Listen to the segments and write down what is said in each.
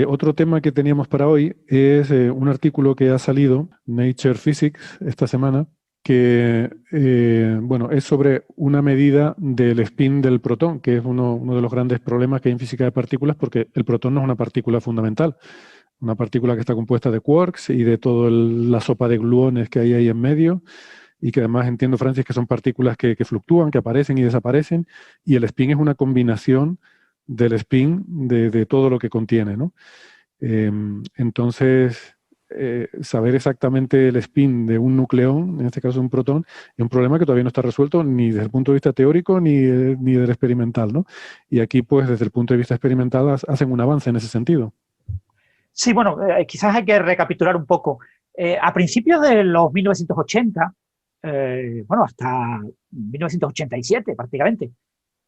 Otro tema que teníamos para hoy es un artículo que ha salido, Nature Physics, esta semana, que bueno, es sobre una medida del spin del protón, que es uno de los grandes problemas que hay en física de partículas, porque el protón no es una partícula fundamental, una partícula que está compuesta de quarks y de toda la sopa de gluones que hay ahí en medio, y que además entiendo, Francis, que son partículas que fluctúan, que aparecen y desaparecen, y el spin es una combinación del spin de todo lo que contiene, ¿no? Entonces, saber exactamente el spin de un nucleón, en este caso un protón, es un problema que todavía no está resuelto ni desde el punto de vista teórico ni del experimental, ¿no? Y aquí, pues, desde el punto de vista experimental, hacen un avance en ese sentido. Sí, bueno, quizás hay que recapitular un poco. A principios de los 1980, bueno, hasta 1987 prácticamente,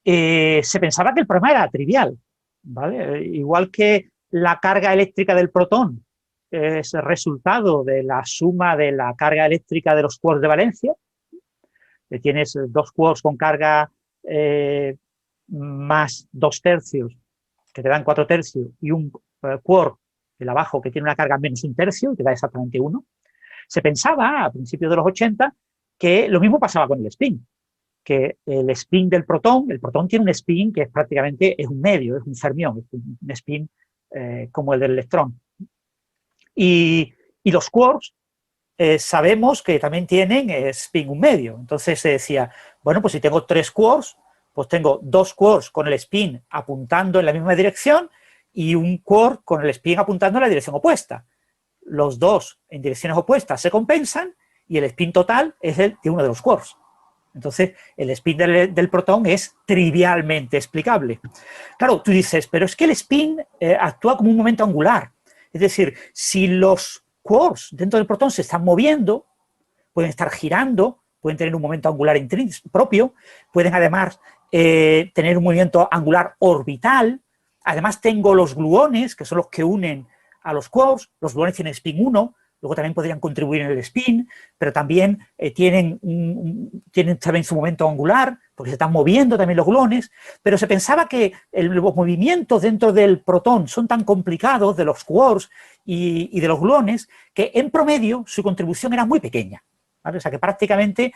se pensaba que el problema era trivial, ¿vale? Igual que la carga eléctrica del protón es el resultado de la suma de la carga eléctrica de los quarks de valencia, que tienes dos quarks con carga más 2/3, que te dan 4/3, y un quark, el abajo, que tiene una carga menos 1/3, que da exactamente 1. Se pensaba a principios de los 80 que lo mismo pasaba con el spin, que el spin del protón, el protón tiene un spin que es prácticamente es un medio, es un fermión, es un spin como el del electrón. Y los quarks sabemos que también tienen spin un medio. Entonces se decía, bueno, pues si tengo 3 quarks, pues tengo 2 quarks con el spin apuntando en la misma dirección y un quark con el spin apuntando en la dirección opuesta. Los dos en direcciones opuestas se compensan y el spin total es el de uno de los quarks. Entonces, el spin del protón es trivialmente explicable. Claro, tú dices, pero es que el spin actúa como un momento angular. Es decir, si los quarks dentro del protón se están moviendo, pueden estar girando, pueden tener un momento angular propio, pueden además tener un movimiento angular orbital. Además tengo los gluones, que son los que unen a los quarks. Los gluones tienen spin 1, luego también podrían contribuir en el spin, pero también tienen también su momento angular, porque se están moviendo también los gluones, pero se pensaba que los movimientos dentro del protón son tan complicados, de los quarks y de los gluones, que en promedio su contribución era muy pequeña, ¿vale? O sea que prácticamente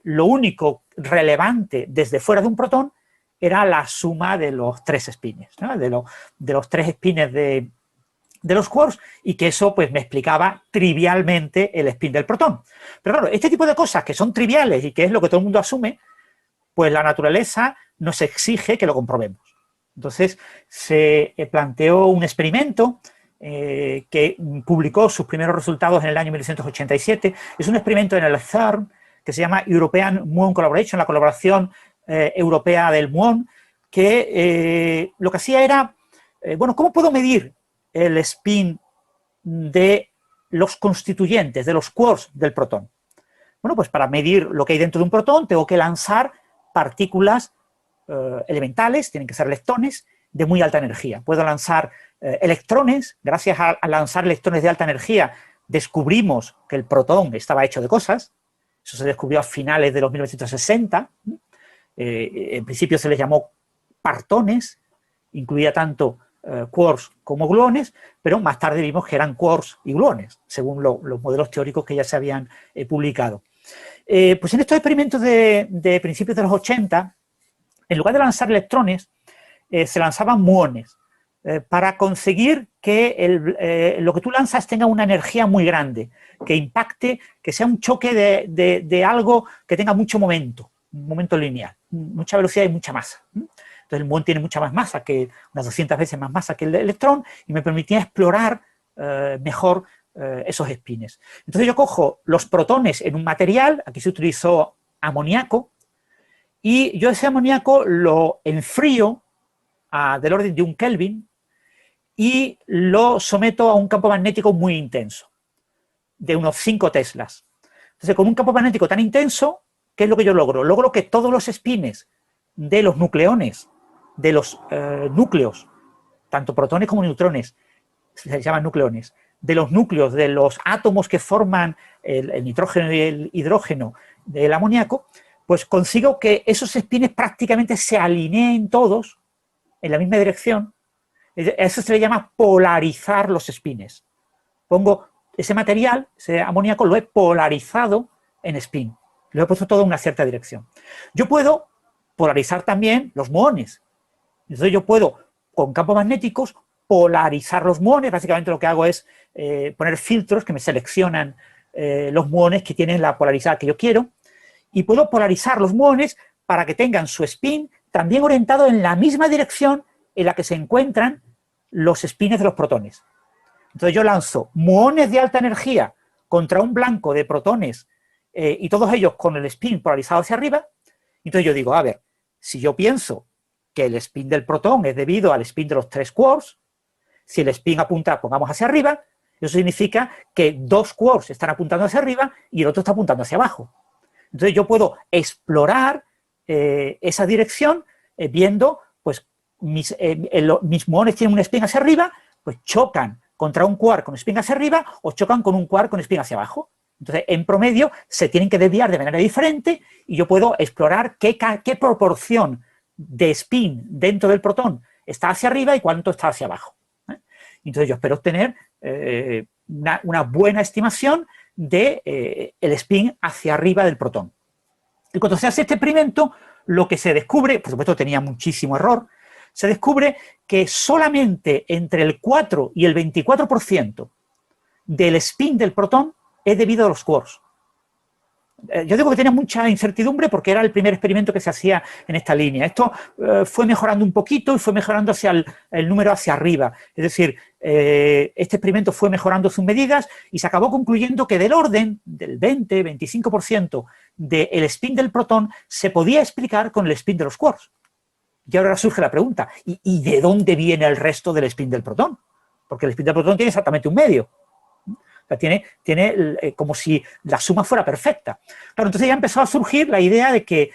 lo único relevante desde fuera de un protón era la suma de los 3 spines, ¿no? de los 3 spines de los quarks, y que eso pues me explicaba trivialmente el spin del protón. Pero claro, este tipo de cosas que son triviales y que es lo que todo el mundo asume, pues la naturaleza nos exige que lo comprobemos. Entonces se planteó un experimento que publicó sus primeros resultados en el año 1987. Es un experimento en el CERN que se llama European Muon Collaboration, la colaboración europea del muón, que lo que hacía era, bueno, ¿cómo puedo medir el spin de los constituyentes, de los quarks del protón? Bueno, pues para medir lo que hay dentro de un protón tengo que lanzar partículas elementales, tienen que ser leptones, de muy alta energía. Puedo lanzar electrones. Gracias a lanzar electrones de alta energía descubrimos que el protón estaba hecho de cosas. Eso se descubrió a finales de los 1960. En principio se les llamó partones, incluía tanto quarks como gluones, pero más tarde vimos que eran quarks y gluones, según los modelos teóricos que ya se habían publicado. Pues en estos experimentos de principios de los 80, en lugar de lanzar electrones, se lanzaban muones, para conseguir que lo que tú lanzas tenga una energía muy grande, que impacte, que sea un choque de algo que tenga mucho momento, un momento lineal, mucha velocidad y mucha masa. Entonces el muón tiene mucha más masa, unas 200 veces más masa que el electrón, y me permitía explorar mejor esos spines. Entonces yo cojo los protones en un material, aquí se utilizó amoníaco, y yo ese amoníaco lo enfrío del orden de 1 Kelvin y lo someto a un campo magnético muy intenso, de unos 5 teslas. Entonces con un campo magnético tan intenso, ¿qué es lo que yo logro? Logro que todos los spines de los nucleones, de los núcleos, tanto protones como neutrones, se llaman nucleones, de los núcleos, de los átomos que forman el nitrógeno y el hidrógeno del amoníaco, pues consigo que esos spines prácticamente se alineen todos en la misma dirección, Eso se le llama polarizar los spins. Pongo ese material, ese amoníaco, lo he polarizado en spin. Lo he puesto todo en una cierta dirección. Yo puedo polarizar también los muones. Entonces yo puedo, con campos magnéticos, polarizar los muones. Básicamente lo que hago es poner filtros que me seleccionan los muones que tienen la polaridad que yo quiero. Y puedo polarizar los muones para que tengan su spin también orientado en la misma dirección en la que se encuentran los spins de los protones. Entonces yo lanzo muones de alta energía contra un blanco de protones y todos ellos con el spin polarizado hacia arriba. Entonces yo digo, a ver, si yo pienso que el spin del protón es debido al spin de los 3 quarks, si el spin apunta, pongamos, hacia arriba, eso significa que 2 quarks están apuntando hacia arriba y el otro está apuntando hacia abajo. Entonces yo puedo explorar esa dirección viendo, pues, mis muones tienen un spin hacia arriba, pues chocan contra un quark con spin hacia arriba o chocan con un quark con spin hacia abajo. Entonces, en promedio, se tienen que desviar de manera diferente y yo puedo explorar qué proporción de spin dentro del protón está hacia arriba y cuánto está hacia abajo. Entonces, yo espero obtener una buena estimación del spin hacia arriba del protón. Y cuando se hace este experimento, lo que se descubre, por supuesto tenía muchísimo error, se descubre que solamente entre el 4 y el 24% del spin del protón es debido a los quarks. Yo digo que tenía mucha incertidumbre porque era el primer experimento que se hacía en esta línea. Esto fue mejorando un poquito y fue mejorando hacia el número hacia arriba. Es decir, este experimento fue mejorando sus medidas y se acabó concluyendo que del orden del 20-25% del spin del protón se podía explicar con el spin de los quarks. Y ahora surge la pregunta, ¿y de dónde viene el resto del spin del protón? Porque el spin del protón tiene exactamente un medio. O sea, tiene como si la suma fuera perfecta. Claro, entonces ya empezó a surgir la idea de que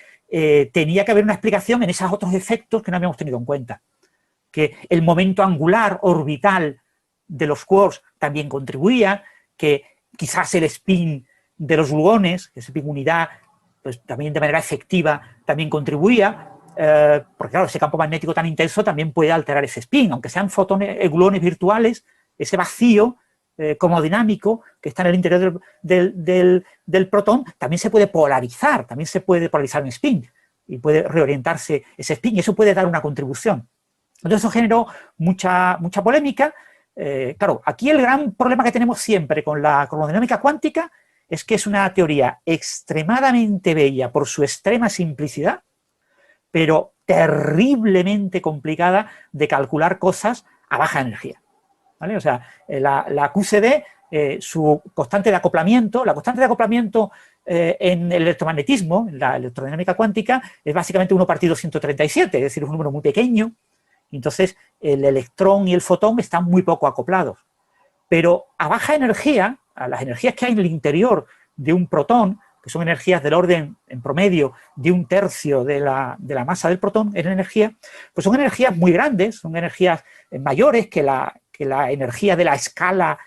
tenía que haber una explicación en esos otros efectos que no habíamos tenido en cuenta. Que el momento angular orbital de los quarks también contribuía, que quizás el spin de los gluones, ese spin unidad, pues también de manera efectiva también contribuía, porque claro, ese campo magnético tan intenso también puede alterar ese spin, aunque sean gluones virtuales, ese vacío como dinámico que está en el interior del protón, también se puede polarizar, un spin y puede reorientarse ese spin y eso puede dar una contribución. Entonces eso generó mucha polémica. Claro, aquí el gran problema que tenemos siempre con la cromodinámica cuántica es que es una teoría extremadamente bella por su extrema simplicidad, pero terriblemente complicada de calcular cosas a baja energía. ¿Vale? O sea, la QCD, su constante de acoplamiento, en el electromagnetismo, en la electrodinámica cuántica, es básicamente 1 partido 137, es decir, es un número muy pequeño. Entonces, el electrón y el fotón están muy poco acoplados. Pero a baja energía, a las energías que hay en el interior de un protón, que son energías del orden, en promedio, de 1/3 de la masa del protón en energía, pues son energías muy grandes, son energías mayores que la energía de la escala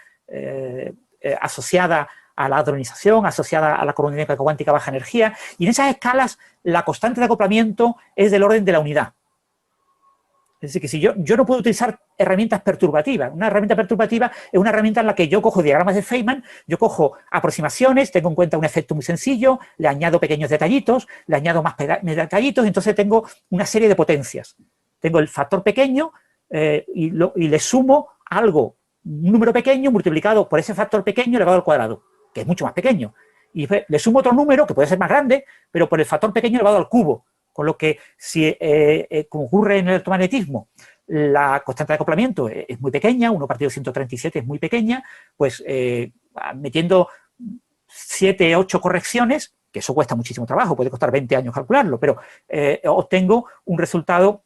asociada a la hadronización, asociada a la cromodinámica cuántica baja energía, y en esas escalas la constante de acoplamiento es del orden de la unidad. Es decir, que si yo no puedo utilizar herramientas perturbativas. Una herramienta perturbativa es una herramienta en la que yo cojo diagramas de Feynman, yo cojo aproximaciones, tengo en cuenta un efecto muy sencillo, le añado pequeños detallitos, le añado más detallitos, entonces tengo una serie de potencias. Tengo el factor pequeño y le sumo algo, un número pequeño multiplicado por ese factor pequeño elevado al cuadrado, que es mucho más pequeño. Y le sumo otro número que puede ser más grande, pero por el factor pequeño elevado al cubo. Con lo que, como ocurre en el electromagnetismo, la constante de acoplamiento es muy pequeña, 1 partido 137 es muy pequeña, pues metiendo 7, 8 correcciones, que eso cuesta muchísimo trabajo, puede costar 20 años calcularlo, pero obtengo un resultado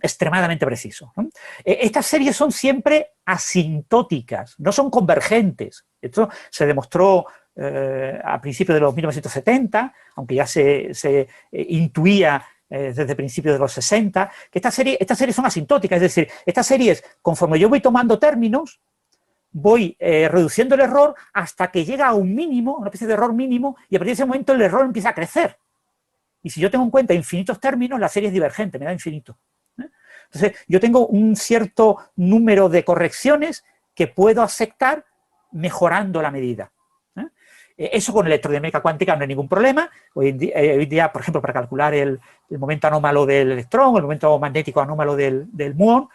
extremadamente preciso, ¿no? Estas series son siempre asintóticas, no son convergentes. Esto se demostró a principios de los 1970, aunque ya se intuía desde principios de los 60, que estas series son asintóticas, es decir, estas series, conforme yo voy tomando términos, voy reduciendo el error hasta que llega a un mínimo, una especie de error mínimo, y a partir de ese momento el error empieza a crecer. Y si yo tengo en cuenta infinitos términos, la serie es divergente, me da infinito. Entonces, yo tengo un cierto número de correcciones que puedo aceptar mejorando la medida. Eso con electrodinámica cuántica no hay ningún problema. Hoy en día, por ejemplo, para calcular el momento anómalo del electrón, el momento magnético anómalo del muón,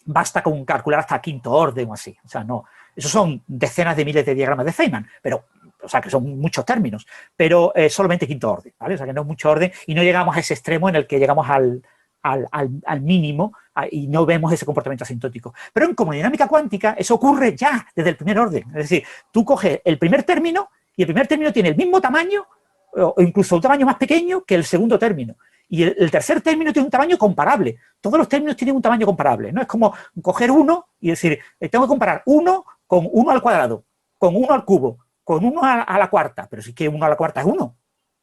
basta con calcular hasta quinto orden o así. O sea, no, esos son decenas de miles de diagramas de Feynman, pero, o sea, que son muchos términos, pero solamente quinto orden, ¿vale? O sea, que no es mucho orden y no llegamos a ese extremo en el que llegamos al mínimo y no vemos ese comportamiento asintótico. Pero en comodinámica cuántica eso ocurre ya desde el primer orden. Es decir, tú coges el primer término y el primer término tiene el mismo tamaño o incluso un tamaño más pequeño que el segundo término. Y el tercer término tiene un tamaño comparable. Todos los términos tienen un tamaño comparable, ¿no? Es como coger uno y decir, tengo que comparar 1 con 1 al cuadrado, con 1 al cubo, con 1 a la cuarta, pero sí que 1 a la cuarta es 1. O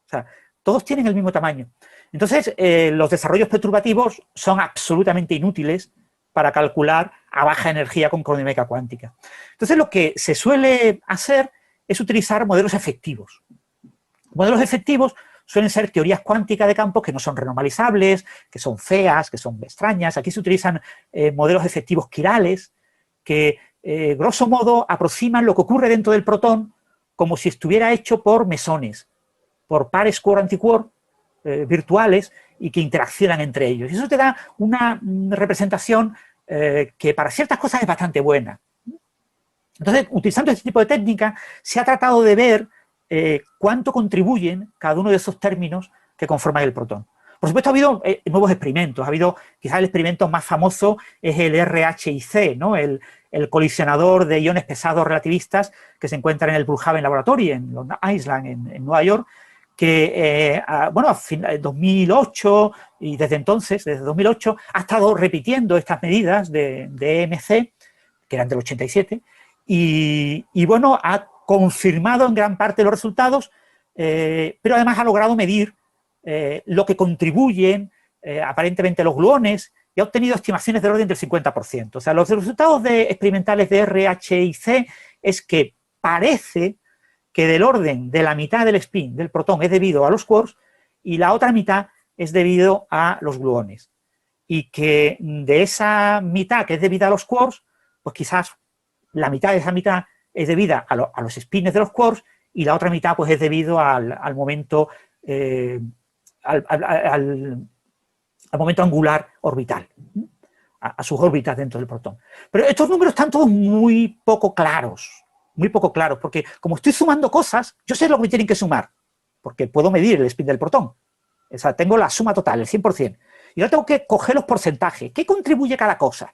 sea, todos tienen el mismo tamaño. Entonces, los desarrollos perturbativos son absolutamente inútiles para calcular a baja energía con cromodinámica cuántica. Entonces, lo que se suele hacer es utilizar modelos efectivos. Modelos efectivos suelen ser teorías cuánticas de campos que no son renormalizables, que son feas, que son extrañas. Aquí se utilizan modelos efectivos quirales que, grosso modo, aproximan lo que ocurre dentro del protón como si estuviera hecho por mesones, por pares quark-antiquark virtuales y que interaccionan entre ellos. Y eso te da una representación que para ciertas cosas es bastante buena. Entonces, utilizando este tipo de técnica, se ha tratado de ver cuánto contribuyen cada uno de esos términos que conforman el protón. Por supuesto, ha habido nuevos experimentos. Ha habido, quizás el experimento más famoso es el RHIC, ¿no? El colisionador de iones pesados relativistas que se encuentra en el Brookhaven Laboratory, en Long Island, en Nueva York, que, bueno, a fin de 2008 y desde entonces, desde 2008, ha estado repitiendo estas medidas de EMC, que eran del 87, y bueno, ha confirmado en gran parte los resultados, pero además ha logrado medir lo que contribuyen aparentemente los gluones y ha obtenido estimaciones del orden del 50%. O sea, los resultados experimentales de RHIC es que parece que del orden de la mitad del spin del protón es debido a los quarks y la otra mitad es debido a los gluones. Y que de esa mitad que es debida a los quarks, pues quizás la mitad de esa mitad es debida a los spins de los quarks y la otra mitad pues es debido al momento al momento angular orbital, a sus órbitas dentro del protón. Pero estos números están todos muy poco claros, porque como estoy sumando cosas, yo sé lo que me tienen que sumar, porque puedo medir el spin del protón. O sea, tengo la suma total, el 100%. Y ahora tengo que coger los porcentajes. ¿Qué contribuye cada cosa?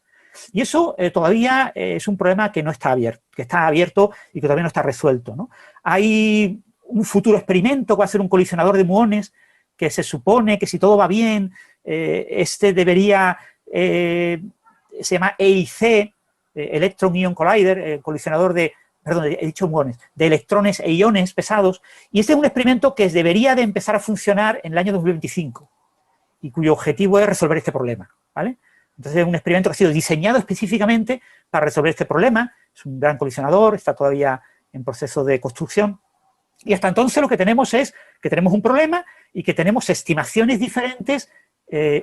Y eso todavía es un problema que no está abierto, que está abierto y que todavía no está resuelto, ¿no? Hay un futuro experimento que va a ser un colisionador de muones que se supone que si todo va bien, debería, se llama EIC, Electron Ion Collider, colisionador de, perdón, he dicho muones, de electrones e iones pesados, y este es un experimento que debería de empezar a funcionar en el año 2025 y cuyo objetivo es resolver este problema, ¿vale? Entonces es un experimento que ha sido diseñado específicamente para resolver este problema, es un gran colisionador, está todavía en proceso de construcción, y hasta entonces lo que tenemos es que tenemos un problema y que tenemos estimaciones diferentes,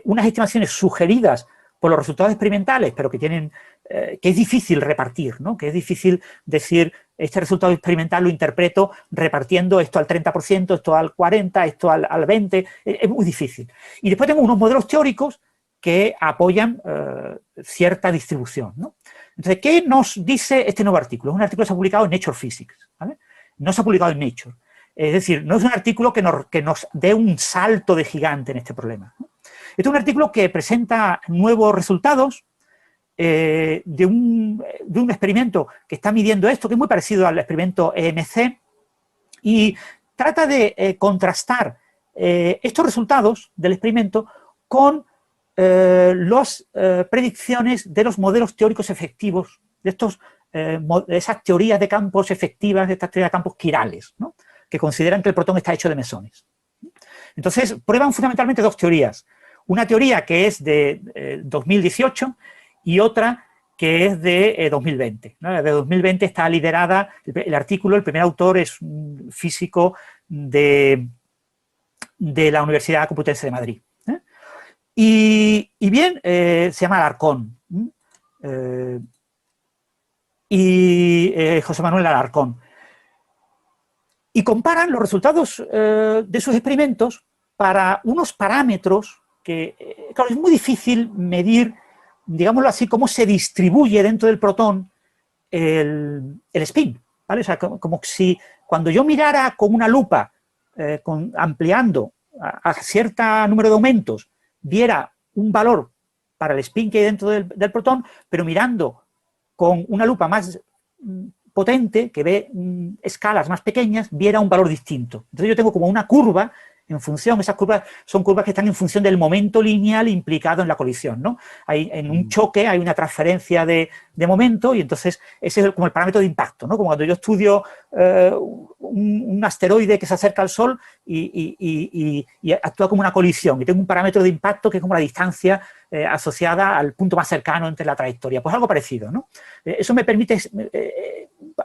unas estimaciones sugeridas por los resultados experimentales, pero que tienen, que es difícil repartir, ¿no? Que es difícil decir, este resultado experimental lo interpreto repartiendo esto al 30%, esto al 40%, esto al 20%, es muy difícil. Y después tengo unos modelos teóricos que apoyan cierta distribución, ¿no? Entonces, ¿qué nos dice este nuevo artículo? Es un artículo que se ha publicado en Nature Physics, ¿vale? No se ha publicado en Nature. Es decir, no es un artículo que nos dé un salto de gigante en este problema, ¿no? Este es un artículo que presenta nuevos resultados de un experimento que está midiendo esto, que es muy parecido al experimento EMC, y trata de contrastar estos resultados del experimento con las predicciones de los modelos teóricos efectivos, de esas teorías de campos efectivas, de estas teorías de campos quirales, ¿no? Que consideran que el protón está hecho de mesones. Entonces, prueban fundamentalmente dos teorías. Una teoría que es de 2018 y otra que es de 2020. ¿no? De 2020 está liderada, el artículo, el primer autor es un físico de la Universidad Complutense de Madrid. Y bien, se llama Alarcón. José Manuel Alarcón. Y comparan los resultados de sus experimentos para unos parámetros que, claro, es muy difícil medir, digámoslo así, cómo se distribuye dentro del protón el spin, ¿vale? O sea, como si cuando yo mirara con una lupa, ampliando a cierto número de aumentos, viera un valor para el spin que hay dentro del protón, pero mirando con una lupa más potente, que ve escalas más pequeñas, viera un valor distinto. Entonces yo tengo como una curva en función, esas curvas son curvas que están en función del momento lineal implicado en la colisión, ¿no? En un choque hay una transferencia de momento y entonces ese es como el parámetro de impacto, ¿no? Como cuando yo estudio un asteroide que se acerca al Sol y actúa como una colisión y tengo un parámetro de impacto que es como la distancia asociada al punto más cercano entre la trayectoria. Pues algo parecido, ¿no? Eso me permite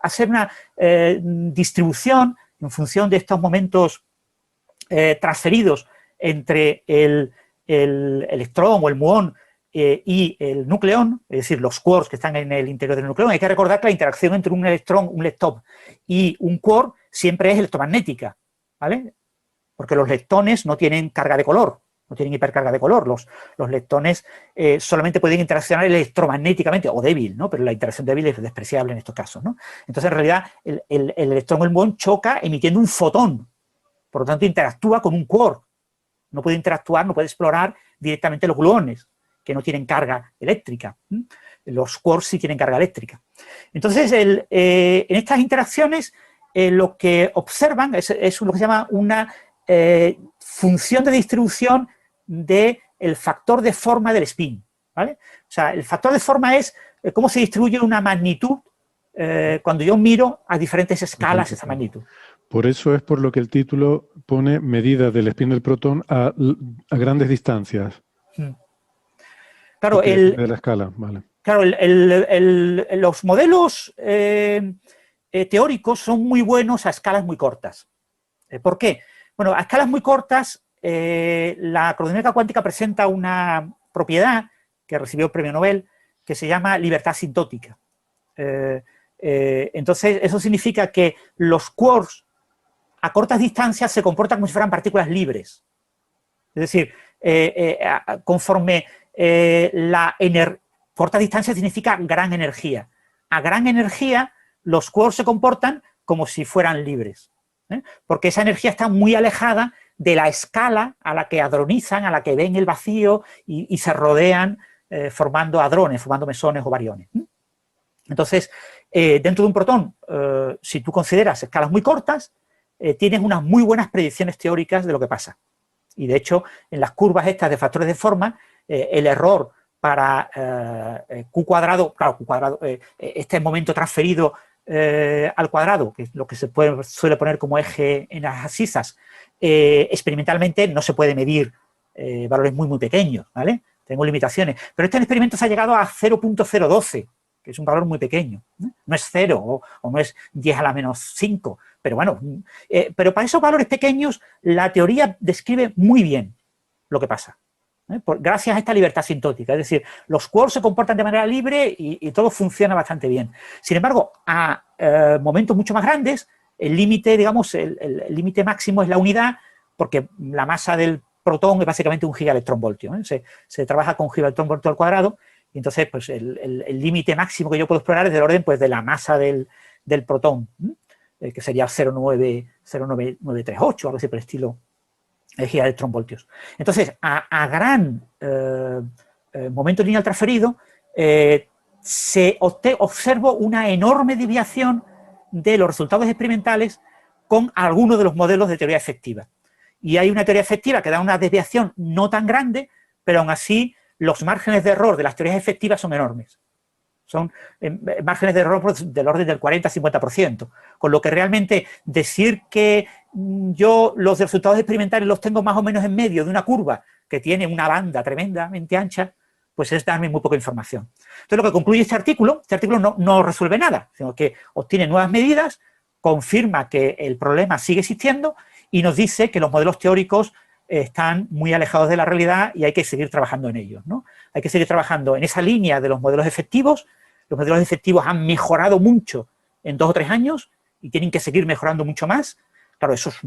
hacer una distribución en función de estos momentos transferidos entre el electrón o el muón y el nucleón, es decir, los quarks que están en el interior del nucleón. Hay que recordar que la interacción entre un electrón, un leptón y un quark siempre es electromagnética, ¿vale? Porque los leptones no tienen carga de color, no tienen hipercarga de color. Los leptones solamente pueden interaccionar electromagnéticamente, o débil, ¿no? Pero la interacción débil es despreciable en estos casos, ¿no? Entonces, en realidad, el electrón o el muón choca emitiendo un fotón. Por lo tanto, interactúa con un quark. No puede interactuar, no puede explorar directamente los gluones, que no tienen carga eléctrica. Los quarks sí tienen carga eléctrica. Entonces, en estas interacciones, lo que observan es lo que se llama una función de distribución del factor de forma del spin, ¿vale? O sea, el factor de forma es cómo se distribuye una magnitud cuando yo miro a diferentes escalas esa magnitud. Por eso es por lo que el título pone medida del spin del protón a grandes distancias. Claro, de la escala, vale. Claro, los modelos teóricos son muy buenos a escalas muy cortas. ¿Por qué? Bueno, a escalas muy cortas, la cromodinámica cuántica presenta una propiedad que recibió el premio Nobel que se llama libertad asintótica. Entonces, eso significa que los quarks a cortas distancias se comportan como si fueran partículas libres. Es decir, conforme corta distancia significa gran energía. A gran energía, los quarks se comportan como si fueran libres, porque esa energía está muy alejada de la escala a la que hadronizan, a la que ven el vacío y se rodean formando hadrones, formando mesones o bariones. Entonces, dentro de un protón, si tú consideras escalas muy cortas, tienes unas muy buenas predicciones teóricas de lo que pasa. Y de hecho, en las curvas estas de factores de forma, el error para Q cuadrado, claro, Q cuadrado, este momento transferido al cuadrado, que es lo que se suele poner como eje en las abscisas, experimentalmente no se puede medir valores muy, muy pequeños, ¿vale? Tengo limitaciones. Pero este experimento se ha llegado a 0.012, que es un valor muy pequeño. No es 0 o no es 10 a la menos 5, pero bueno, pero para esos valores pequeños la teoría describe muy bien lo que pasa, gracias a esta libertad asintótica. Es decir, los quarks se comportan de manera libre y todo funciona bastante bien. Sin embargo, a momentos mucho más grandes, el límite, digamos, el límite máximo es la unidad, porque la masa del protón es básicamente un gigaelectronvoltio. Se trabaja con gigaelectronvoltio al cuadrado, y entonces pues, el límite máximo que yo puedo explorar es del orden pues, de la masa del protón, que sería 0,938, algo así por el estilo, gigaelectronvoltios. Entonces, a gran momento lineal transferido, observo una enorme desviación de los resultados experimentales con algunos de los modelos de teoría efectiva. Y hay una teoría efectiva que da una desviación no tan grande, pero aún así los márgenes de error de las teorías efectivas son enormes. Son márgenes de error del orden del 40-50%, con lo que realmente decir que yo los resultados experimentales los tengo más o menos en medio de una curva que tiene una banda tremendamente ancha, pues es darme muy poca información. Entonces, lo que concluye este artículo no resuelve nada, sino que obtiene nuevas medidas, confirma que el problema sigue existiendo y nos dice que los modelos teóricos están muy alejados de la realidad y hay que seguir trabajando en ellos, ¿no? Hay que seguir trabajando en esa línea de los modelos efectivos. Los modelos efectivos han mejorado mucho en 2 o 3 años y tienen que seguir mejorando mucho más. Claro, eso es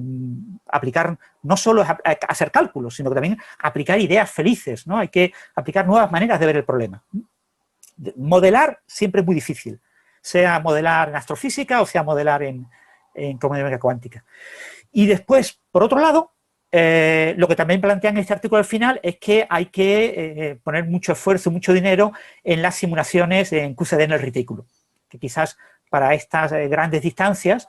aplicar, no solo es hacer cálculos, sino que también aplicar ideas felices, ¿no? Hay que aplicar nuevas maneras de ver el problema. Modelar siempre es muy difícil, sea modelar en astrofísica o sea modelar en cromodinámica cuántica. Y después, por otro lado, lo que también plantean en este artículo al final es que hay que poner mucho esfuerzo, mucho dinero en las simulaciones en QCD en el retículo, que quizás para estas grandes distancias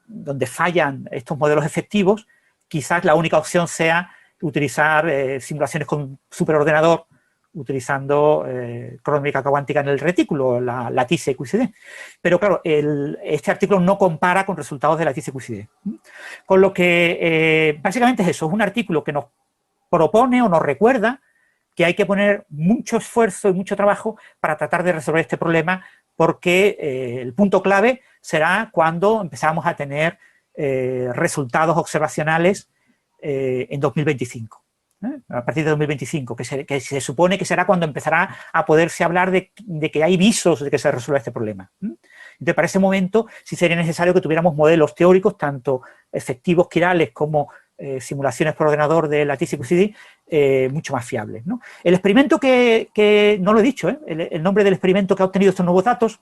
donde fallan estos modelos efectivos, quizás la única opción sea utilizar simulaciones con superordenador utilizando cromodinámica cuántica en el retículo, la lattice QCD. Pero claro, este artículo no compara con resultados de lattice QCD. Con lo que básicamente es eso, es un artículo que nos propone o nos recuerda que hay que poner mucho esfuerzo y mucho trabajo para tratar de resolver este problema, porque el punto clave será cuando empezamos a tener resultados observacionales en 2025. A partir de 2025, que se supone que será cuando empezará a poderse hablar de que hay visos de que se resuelva este problema. Entonces, para ese momento sí sería necesario que tuviéramos modelos teóricos, tanto efectivos quirales como simulaciones por ordenador de lattice QCD, mucho más fiables, ¿no? El experimento que no lo he dicho, el nombre del experimento que ha obtenido estos nuevos datos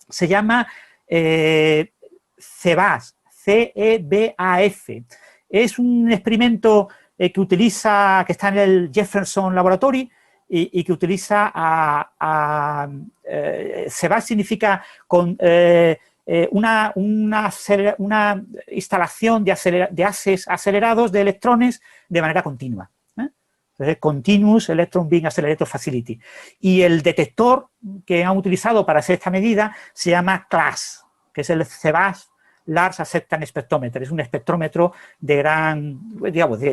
se llama CEBAF, C-E-B-A-F. Es un experimento que está en el Jefferson Laboratory y que utiliza CEBAF significa una instalación de haces acelerados de electrones de manera continua. Entonces, Continuous Electron Beam Accelerator Facility. Y el detector que han utilizado para hacer esta medida se llama CLASS, que es el CEBAF Large Acceptance Spectrometer. Es un espectrómetro de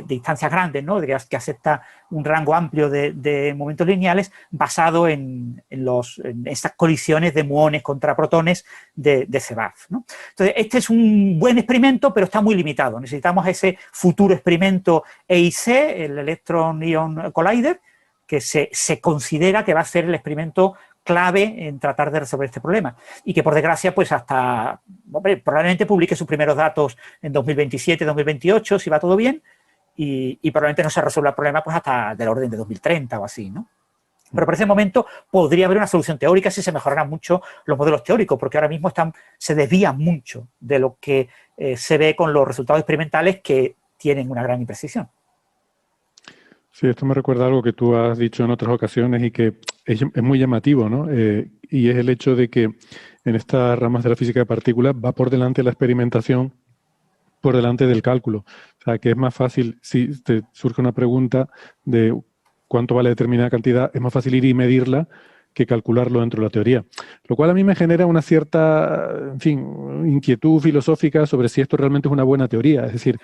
distancias grandes, ¿no? Que acepta un rango amplio de momentos lineales basado en estas colisiones de muones contra protones de CEBAF, ¿no? Entonces, este es un buen experimento, pero está muy limitado. Necesitamos ese futuro experimento EIC, el Electron Ion Collider, que se considera que va a ser el experimento clave en tratar de resolver este problema y que por desgracia pues probablemente publique sus primeros datos en 2027, 2028 si va todo bien y probablemente no se resuelva el problema pues hasta del orden de 2030 o así, ¿no? Pero por ese momento podría haber una solución teórica si se mejoraran mucho los modelos teóricos, porque ahora mismo se desvían mucho de lo que se ve con los resultados experimentales que tienen una gran imprecisión. Sí, esto me recuerda algo que tú has dicho en otras ocasiones y que es muy llamativo, ¿no? Y es el hecho de que en estas ramas de la física de partículas va por delante la experimentación, por delante del cálculo. O sea, que es más fácil, si te surge una pregunta de cuánto vale determinada cantidad, es más fácil ir y medirla que calcularlo dentro de la teoría. Lo cual a mí me genera una cierta, en fin, inquietud filosófica sobre si esto realmente es una buena teoría. Es decir,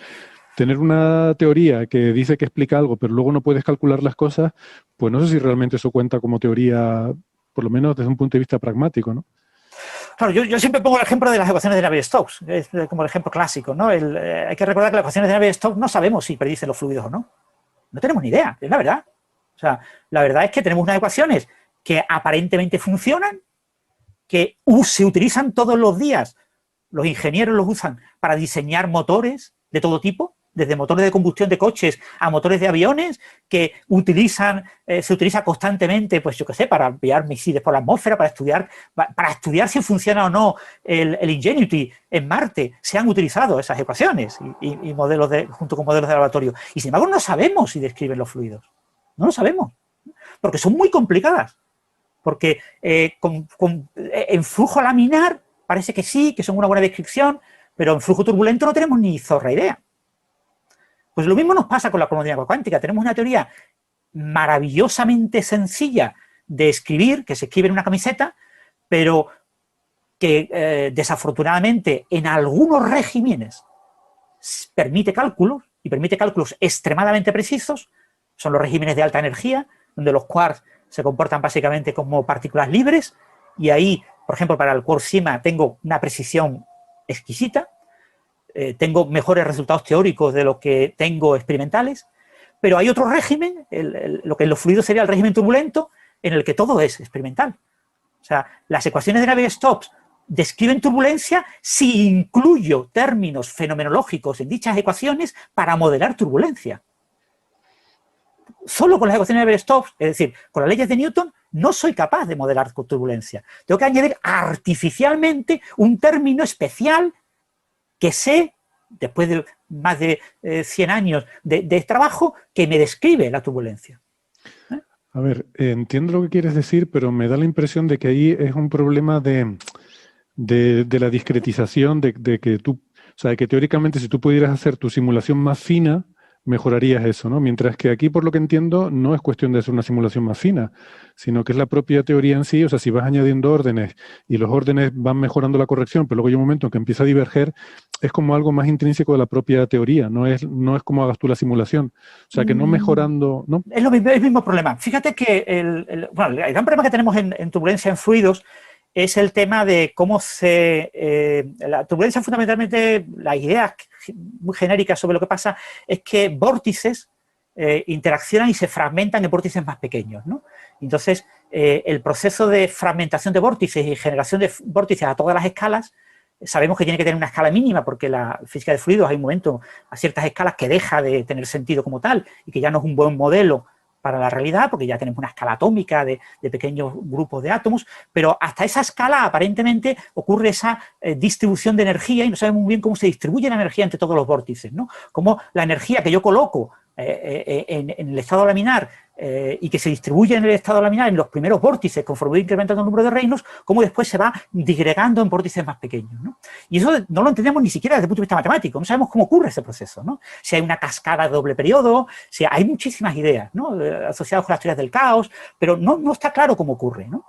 tener una teoría que dice que explica algo, pero luego no puedes calcular las cosas, pues no sé si realmente eso cuenta como teoría, por lo menos desde un punto de vista pragmático, ¿no? Claro, yo siempre pongo el ejemplo de las ecuaciones de Navier-Stokes, es como el ejemplo clásico, ¿no? Hay que recordar que las ecuaciones de Navier-Stokes no sabemos si predicen los fluidos o no. No tenemos ni idea, es la verdad. O sea, la verdad es que tenemos unas ecuaciones que aparentemente funcionan, que se utilizan todos los días. Los ingenieros los usan para diseñar motores de todo tipo, desde motores de combustión de coches a motores de aviones, que se utiliza constantemente, pues yo qué sé, para enviar misiles por la atmósfera, para estudiar si funciona o no el Ingenuity en Marte. Se han utilizado esas ecuaciones y modelos junto con modelos de laboratorio. Y sin embargo no sabemos si describen los fluidos. No lo sabemos, porque son muy complicadas. Porque en flujo laminar parece que sí, que son una buena descripción, pero en flujo turbulento no tenemos ni zorra idea. Pues lo mismo nos pasa con la cromodinámica cuántica. Tenemos una teoría maravillosamente sencilla de escribir, que se escribe en una camiseta, pero que desafortunadamente en algunos regímenes permite cálculos, y permite cálculos extremadamente precisos. Son los regímenes de alta energía, donde los quarks se comportan básicamente como partículas libres, y ahí, por ejemplo, para el quark sigma tengo una precisión exquisita. tengo mejores resultados teóricos de los que tengo experimentales, pero hay otro régimen, lo que en los fluidos sería el régimen turbulento, en el que todo es experimental. O sea, las ecuaciones de Navier-Stokes describen turbulencia si incluyo términos fenomenológicos en dichas ecuaciones para modelar turbulencia. Solo con las ecuaciones de Navier-Stokes, es decir, con las leyes de Newton, no soy capaz de modelar turbulencia. Tengo que añadir artificialmente un término especial que sé, después de más de 100 años de trabajo, que me describe la turbulencia. A ver, entiendo lo que quieres decir, pero me da la impresión de que ahí es un problema de la discretización, de que tú, o sea, de que teóricamente si tú pudieras hacer tu simulación más fina, mejorarías eso, ¿no? Mientras que aquí, por lo que entiendo, no es cuestión de hacer una simulación más fina, sino que es la propia teoría en sí. O sea, si vas añadiendo órdenes y los órdenes van mejorando la corrección, pero luego hay un momento en que empieza a diverger, es como algo más intrínseco de la propia teoría, no es como hagas tú la simulación. O sea, que no mejorando, ¿no? Es el mismo problema. Fíjate que el gran problema que tenemos en turbulencia en fluidos es el tema de cómo la turbulencia, fundamentalmente, las ideas muy genéricas sobre lo que pasa es que vórtices interaccionan y se fragmentan en vórtices más pequeños, ¿no? Entonces, el proceso de fragmentación de vórtices y generación de vórtices a todas las escalas, sabemos que tiene que tener una escala mínima porque la física de fluidos hay un momento a ciertas escalas que deja de tener sentido como tal y que ya no es un buen modelo para la realidad, porque ya tenemos una escala atómica de pequeños grupos de átomos, pero hasta esa escala aparentemente ocurre esa distribución de energía y no sabemos muy bien cómo se distribuye la energía entre todos los vórtices, ¿no? Cómo la energía que yo coloco en el estado laminar y que se distribuye en el estado laminar en los primeros vórtices conforme voy incrementando el número de reinos, cómo después se va disgregando en vórtices más pequeños, ¿no? Y eso no lo entendemos ni siquiera desde el punto de vista matemático, no sabemos cómo ocurre ese proceso, ¿no? Si hay una cascada de doble periodo, si hay muchísimas ideas, ¿no? Asociadas con las teorías del caos, pero no está claro cómo ocurre, ¿no?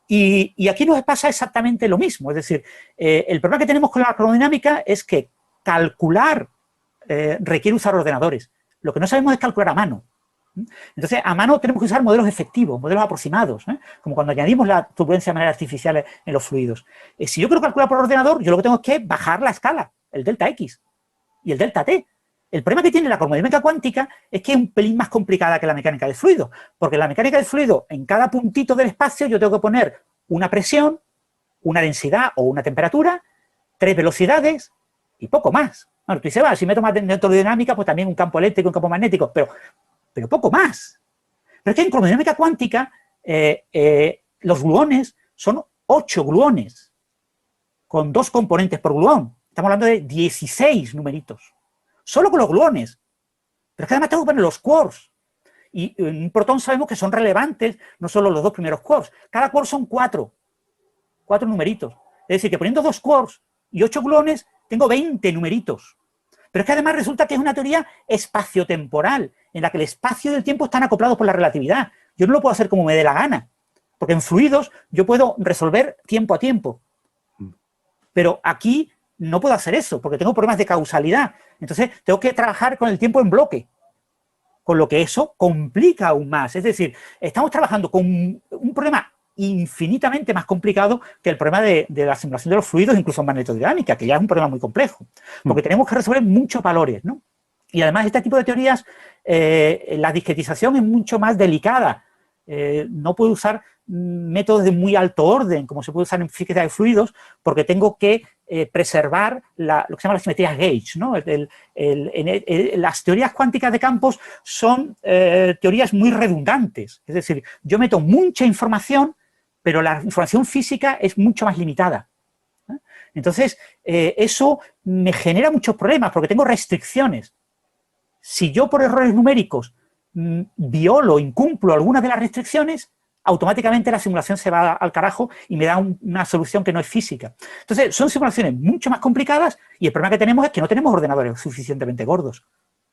Y aquí nos pasa exactamente lo mismo, es decir, el problema que tenemos con la cronodinámica es que calcular requiere usar ordenadores. Lo que no sabemos es calcular a mano. Entonces, a mano tenemos que usar modelos efectivos, modelos aproximados, como cuando añadimos la turbulencia de manera artificial en los fluidos. Si yo quiero calcular por ordenador, yo lo que tengo es que bajar la escala, el delta X y el delta T. El problema que tiene la cosmodinámica cuántica es que es un pelín más complicada que la mecánica del fluido, porque en la mecánica del fluido, en cada puntito del espacio, yo tengo que poner una presión, una densidad o una temperatura, 3 velocidades y poco más. Bueno, tú dices, si meto más electrodinámica, pues también un campo eléctrico, un campo magnético, pero poco más. Pero es que en cosmodinámica cuántica los gluones son 8 gluones, con 2 componentes por gluón. Estamos hablando de 16 numeritos, solo con los gluones. Pero es que además tengo que poner los quarks. Y en un protón sabemos que son relevantes no solo los 2 primeros quarks. Cada quark son 4 numeritos. Es decir, que poniendo 2 quarks y 8 gluones, tengo 20 numeritos. Pero es que además resulta que es una teoría espaciotemporal, en la que el espacio y el tiempo están acoplados por la relatividad. Yo no lo puedo hacer como me dé la gana, porque en fluidos yo puedo resolver tiempo a tiempo. Pero aquí no puedo hacer eso, porque tengo problemas de causalidad. Entonces tengo que trabajar con el tiempo en bloque, con lo que eso complica aún más. Es decir, estamos trabajando con un problema infinitamente más complicado que el problema de la simulación de los fluidos, incluso en magnetodinámica, que ya es un problema muy complejo, porque tenemos que resolver muchos valores, ¿no? Y además este tipo de teorías, la discretización es mucho más delicada. No puedo usar métodos de muy alto orden, como se puede usar en física de fluidos, porque tengo que preservar lo que se llama las simetrías gauge, ¿no? Las teorías cuánticas de campos son teorías muy redundantes. Es decir, yo meto mucha información, pero la información física es mucho más limitada. Entonces, eso me genera muchos problemas, porque tengo restricciones. Si yo por errores numéricos violo, incumplo algunas de las restricciones, automáticamente la simulación se va al carajo y me da una solución que no es física. Entonces, son simulaciones mucho más complicadas y el problema que tenemos es que no tenemos ordenadores suficientemente gordos,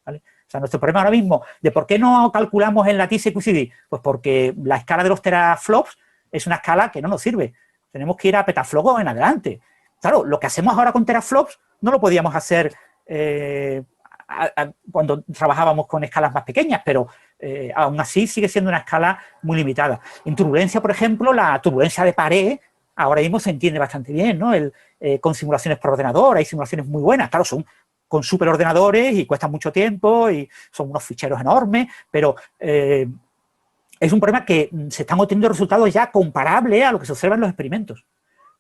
¿vale? O sea, nuestro problema ahora mismo de por qué no calculamos en la TSQCD, pues porque la escala de los teraflops es una escala que no nos sirve. Tenemos que ir a petaflops en adelante. Claro, lo que hacemos ahora con teraflops no lo podíamos hacer cuando trabajábamos con escalas más pequeñas, pero aún así sigue siendo una escala muy limitada. En turbulencia, por ejemplo, la turbulencia de pared ahora mismo se entiende bastante bien, ¿no? Con simulaciones por ordenador, hay simulaciones muy buenas, claro, son con superordenadores y cuestan mucho tiempo y son unos ficheros enormes, pero es un problema que se están obteniendo resultados ya comparables a lo que se observa en los experimentos.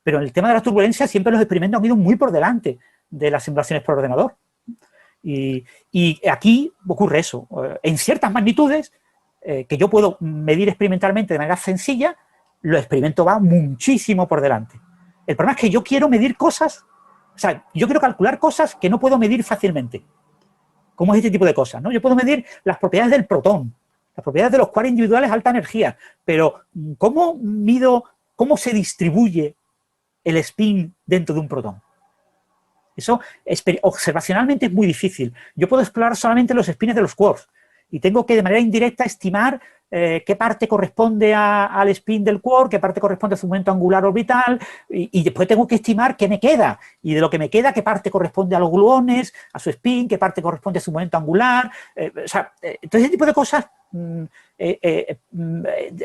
Pero en el tema de las turbulencias siempre los experimentos han ido muy por delante de las simulaciones por ordenador. Y aquí ocurre eso. En ciertas magnitudes que yo puedo medir experimentalmente de manera sencilla, los experimentos van muchísimo por delante. El problema es que yo quiero medir cosas, o sea, yo quiero calcular cosas que no puedo medir fácilmente. ¿Cómo es este tipo de cosas, ¿no? Yo puedo medir las propiedades del protón, las propiedades de los quarks individuales de alta energía, pero ¿cómo mido, cómo se distribuye el spin dentro de un protón? Eso observacionalmente es muy difícil. Yo puedo explorar solamente los spins de los quarks y tengo que de manera indirecta estimar qué parte corresponde al spin del quark, qué parte corresponde a su momento angular orbital y después tengo que estimar qué me queda y de lo que me queda qué parte corresponde a los gluones, a su spin, qué parte corresponde a su momento angular. Entonces ese tipo de cosas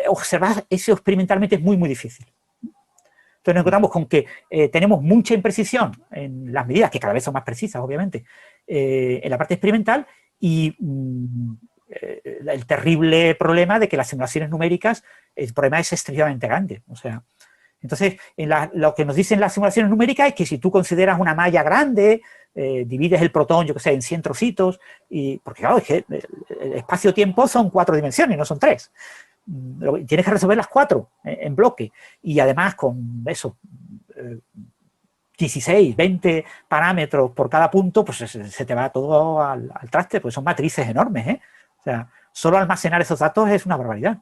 observar eso experimentalmente es muy, muy difícil. Entonces nos encontramos con que tenemos mucha imprecisión en las medidas, que cada vez son más precisas, obviamente, en la parte experimental y el terrible problema de que las simulaciones numéricas, el problema es extremadamente grande. O sea, entonces, lo que nos dicen las simulaciones numéricas es que si tú consideras una malla grande, divides el protón, yo que sé, en 100 trocitos, porque claro, es que el espacio-tiempo son 4 dimensiones, no son 3. Tienes que resolver las 4 en bloque y además con eso 16, 20 parámetros por cada punto, pues se te va todo al traste, pues son matrices enormes, ¿eh? O sea, solo almacenar esos datos es una barbaridad.